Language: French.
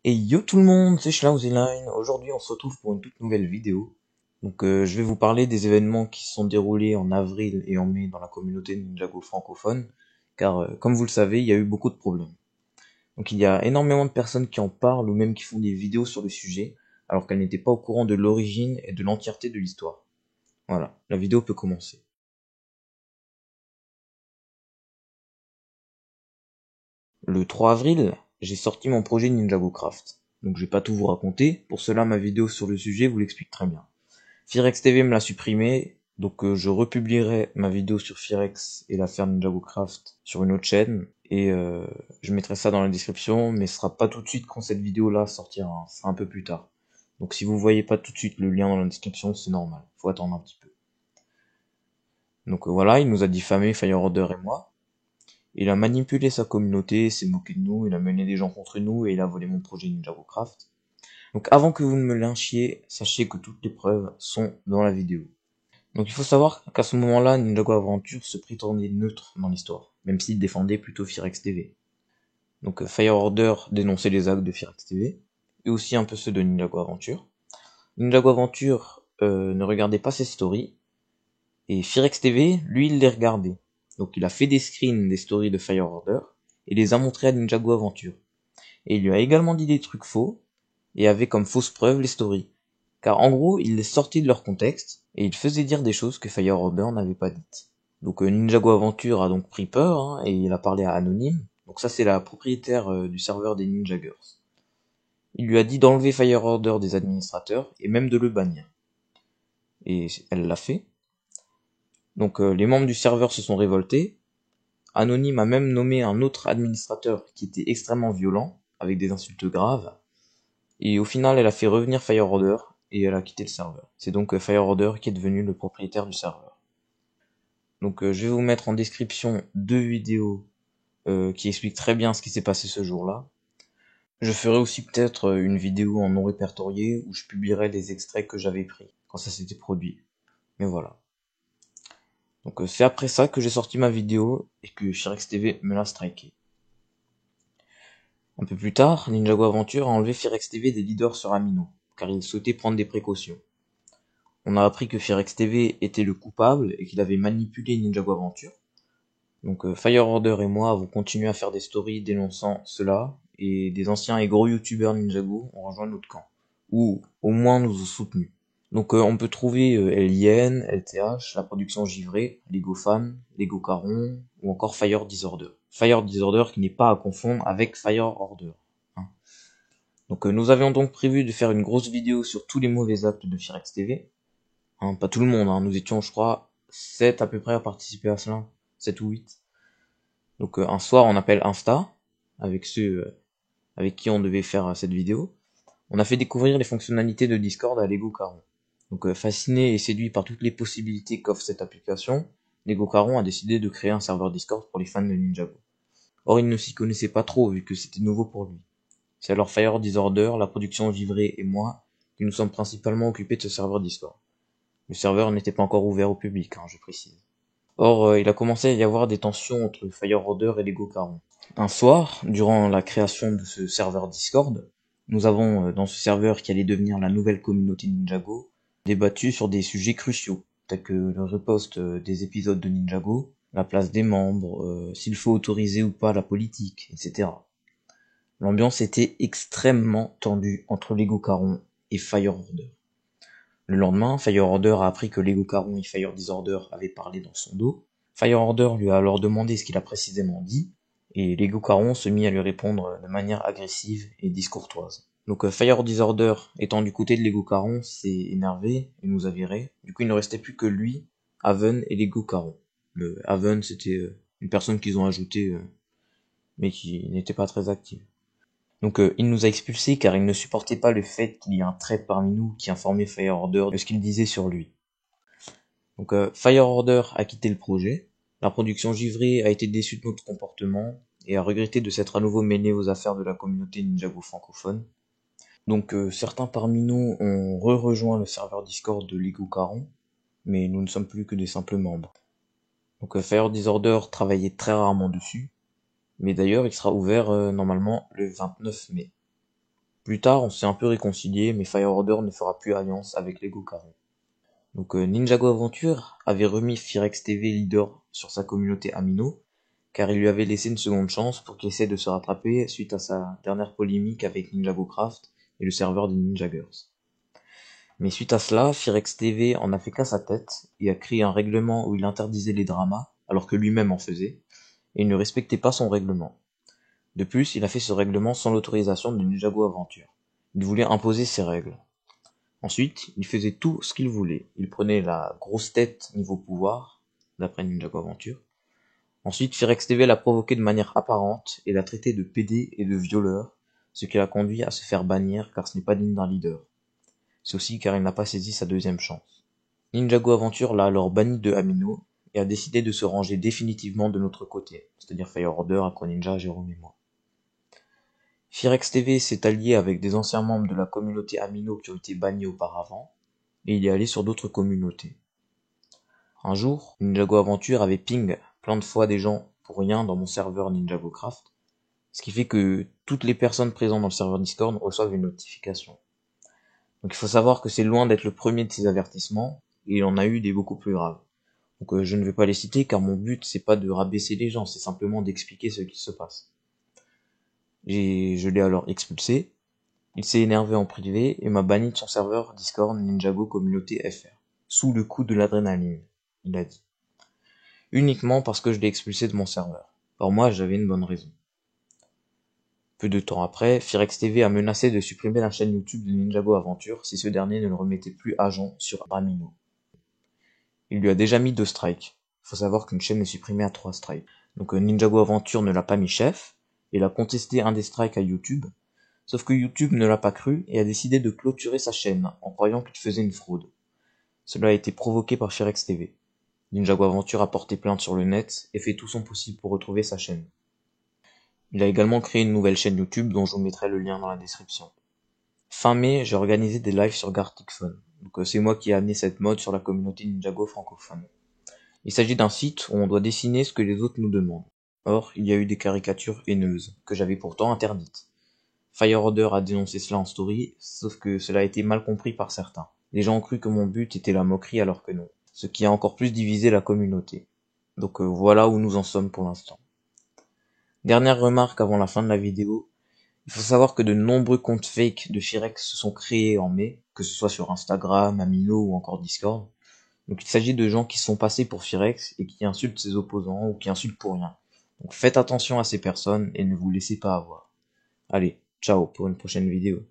Et yo tout le monde, c'est Schlauzeline. Aujourd'hui, on se retrouve pour une toute nouvelle vidéo. Je vais vous parler des événements qui se sont déroulés en avril et en mai dans la communauté Ninjago francophone, car comme vous le savez, il y a eu beaucoup de problèmes. Donc il y a énormément de personnes qui en parlent ou même qui font des vidéos sur le sujet, alors qu'elles n'étaient pas au courant de l'origine et de l'entièreté de l'histoire. Voilà, la vidéo peut commencer. Le 3 avril, j'ai sorti mon projet Ninjago Craft. Donc je vais pas tout vous raconter, pour cela ma vidéo sur le sujet vous l'explique très bien. Firex TV me l'a supprimé, donc je republierai ma vidéo sur Firex et l'affaire Ninjago Craft sur une autre chaîne, et je mettrai ça dans la description, mais ce sera pas tout de suite quand cette vidéo là sortira, hein, ce sera un peu plus tard. Donc si vous voyez pas tout de suite le lien dans la description, c'est normal, faut attendre un petit peu. Donc voilà, il nous a diffamé Fire Order et moi, il a manipulé sa communauté, s'est moqué de nous, il a mené des gens contre nous et il a volé mon projet Ninjago Craft. Donc avant que vous ne me lynchiez, sachez que toutes les preuves sont dans la vidéo. Donc il faut savoir qu'à ce moment-là, Ninjago Aventure se prétendait neutre dans l'histoire, même s'il défendait plutôt Firex TV. Donc Fire Order dénonçait les actes de Firex TV, et aussi un peu ceux de Ninjago Aventure. Ninjago Aventure ne regardait pas ses stories, et Firex TV, lui, il les regardait. Donc il a fait des screens des stories de Fire Order, et les a montrés à Ninjago Aventure. Et il lui a également dit des trucs faux, et avait comme fausse preuve les stories. Car en gros, il les sortait de leur contexte, et il faisait dire des choses que Fire Order n'avait pas dites. Donc Ninjago Aventure a donc pris peur, hein, et il a parlé à Anonyme. Donc ça c'est la propriétaire du serveur des Ninjagers. Il lui a dit d'enlever Fire Order des administrateurs, et même de le bannir. Et elle l'a fait. Donc les membres du serveur se sont révoltés. Anonyme a même nommé un autre administrateur qui était extrêmement violent, avec des insultes graves. Et au final, elle a fait revenir Fire Order et elle a quitté le serveur. C'est donc Fire Order qui est devenu le propriétaire du serveur. Donc je vais vous mettre en description deux vidéos qui expliquent très bien ce qui s'est passé ce jour-là. Je ferai aussi peut-être une vidéo en non répertorié où je publierai les extraits que j'avais pris quand ça s'était produit. Mais voilà. Donc c'est après ça que j'ai sorti ma vidéo et que Firex TV me l'a striké. Un peu plus tard, Ninjago Aventure a enlevé Firex TV des leaders sur Amino, car il souhaitait prendre des précautions. On a appris que Firex TV était le coupable et qu'il avait manipulé Ninjago Aventure. Donc Fire Order et moi avons continué à faire des stories dénonçant cela, et des anciens et gros youtubeurs Ninjago ont rejoint notre camp, ou au moins nous ont soutenus. Donc on peut trouver Lien, LTH, la production Givré, Lego Fan, Lego Caron, ou encore Fire Disorder. Fire Disorder qui n'est pas à confondre avec Fire Order. Hein. Donc nous avions donc prévu de faire une grosse vidéo sur tous les mauvais actes de Firex TV. Hein, pas tout le monde, hein. Nous étions je crois 7 à peu près à participer à cela, 7 ou 8. Donc un soir on appelle Insta, avec ceux avec qui on devait faire cette vidéo. On a fait découvrir les fonctionnalités de Discord à Lego Caron. Donc fasciné et séduit par toutes les possibilités qu'offre cette application, Lego Caron a décidé de créer un serveur Discord pour les fans de Ninjago. Or il ne s'y connaissait pas trop vu que c'était nouveau pour lui. C'est alors Fire Disorder, la production Givré et moi qui nous sommes principalement occupés de ce serveur Discord. Le serveur n'était pas encore ouvert au public, hein, je précise. Or, il a commencé à y avoir des tensions entre Fire Order et Lego Caron. Un soir, durant la création de ce serveur Discord, nous avons, dans ce serveur qui allait devenir la nouvelle communauté Ninjago, débattu sur des sujets cruciaux, tels que le repost des épisodes de Ninjago, la place des membres, s'il faut autoriser ou pas la politique, etc. L'ambiance était extrêmement tendue entre Lego Caron et Fire Order. Le lendemain, Fire Order a appris que Lego Caron et Fire Disorder avaient parlé dans son dos. Fire Order lui a alors demandé ce qu'il a précisément dit, et Lego Caron se mit à lui répondre de manière agressive et discourtoise. Donc Fire Disorder, étant du côté de Lego Caron, s'est énervé et nous a viré. Du coup, il ne restait plus que lui, Haven et Lego Caron. Le Haven, c'était une personne qu'ils ont ajoutée, mais qui n'était pas très active. Donc il nous a expulsés car il ne supportait pas le fait qu'il y ait un traître parmi nous qui informait Fire Order de ce qu'il disait sur lui. Donc Fire Order a quitté le projet, la production Givré a été déçue de notre comportement et a regretté de s'être à nouveau mêlé aux affaires de la communauté Ninjago francophone. Donc certains parmi nous ont rejoint le serveur Discord de Lego Caron, mais nous ne sommes plus que des simples membres. Donc Fire Disorder travaillait très rarement dessus, mais d'ailleurs il sera ouvert normalement le 29 mai. Plus tard, on s'est un peu réconcilié, mais Fire Order ne fera plus alliance avec les Gokarons. Donc Ninjago Aventure avait remis Firex TV leader sur sa communauté Amino, car il lui avait laissé une seconde chance pour qu'il essaie de se rattraper suite à sa dernière polémique avec Ninjago Craft et le serveur des Ninja Girls. Mais suite à cela, Firex TV en a fait qu'à sa tête et a créé un règlement où il interdisait les dramas, alors que lui-même en faisait, et il ne respectait pas son règlement. De plus, il a fait ce règlement sans l'autorisation de Ninjago Aventure. Il voulait imposer ses règles. Ensuite, il faisait tout ce qu'il voulait. Il prenait la grosse tête niveau pouvoir, d'après Ninjago Aventure. Ensuite, Firex TV l'a provoqué de manière apparente et l'a traité de PD et de violeur, ce qui l'a conduit à se faire bannir car ce n'est pas digne d'un leader. C'est aussi car il n'a pas saisi sa deuxième chance. Ninjago Aventure l'a alors banni de Amino et a décidé de se ranger définitivement de notre côté, c'est-à-dire Fire Order, Acroninja, Jérôme et moi. Firex TV s'est allié avec des anciens membres de la communauté Amino qui ont été bannis auparavant, et il est allé sur d'autres communautés. Un jour, Ninjago Aventure avait ping plein de fois des gens pour rien dans mon serveur Ninjago Craft, ce qui fait que toutes les personnes présentes dans le serveur Discord reçoivent une notification. Donc il faut savoir que c'est loin d'être le premier de ces avertissements, et il en a eu des beaucoup plus graves. Donc je ne vais pas les citer car mon but c'est pas de rabaisser les gens, c'est simplement d'expliquer ce qui se passe. Je l'ai alors expulsé, il s'est énervé en privé et m'a banni de son serveur Discord Ninjago Communauté FR, sous le coup de l'adrénaline, il a dit. Uniquement parce que je l'ai expulsé de mon serveur. Or moi j'avais une bonne raison. Peu de temps après, Firex TV a menacé de supprimer la chaîne YouTube de Ninjago Aventure si ce dernier ne le remettait plus agent sur Amino. Il lui a déjà mis 2 strikes. Faut savoir qu'une chaîne est supprimée à 3 strikes. Donc Ninjago Aventure ne l'a pas mis chef, il a contesté un des strikes à YouTube, sauf que YouTube ne l'a pas cru et a décidé de clôturer sa chaîne en croyant qu'il faisait une fraude. Cela a été provoqué par Firex TV. Ninjago Aventure a porté plainte sur le net et fait tout son possible pour retrouver sa chaîne. Il a également créé une nouvelle chaîne YouTube dont je vous mettrai le lien dans la description. Fin mai, j'ai organisé des lives sur Gartic Phone. Donc c'est moi qui ai amené cette mode sur la communauté Ninjago francophone. Il s'agit d'un site où on doit dessiner ce que les autres nous demandent. Or, il y a eu des caricatures haineuses, que j'avais pourtant interdites. Fire Order a dénoncé cela en story, sauf que cela a été mal compris par certains. Les gens ont cru que mon but était la moquerie alors que non, ce qui a encore plus divisé la communauté. Donc voilà où nous en sommes pour l'instant. Dernière remarque avant la fin de la vidéo, il faut savoir que de nombreux comptes fake de Firex se sont créés en mai, que ce soit sur Instagram, Amino ou encore Discord. Donc il s'agit de gens qui sont passés pour Firex et qui insultent ses opposants ou qui insultent pour rien. Donc faites attention à ces personnes et ne vous laissez pas avoir. Allez, ciao pour une prochaine vidéo.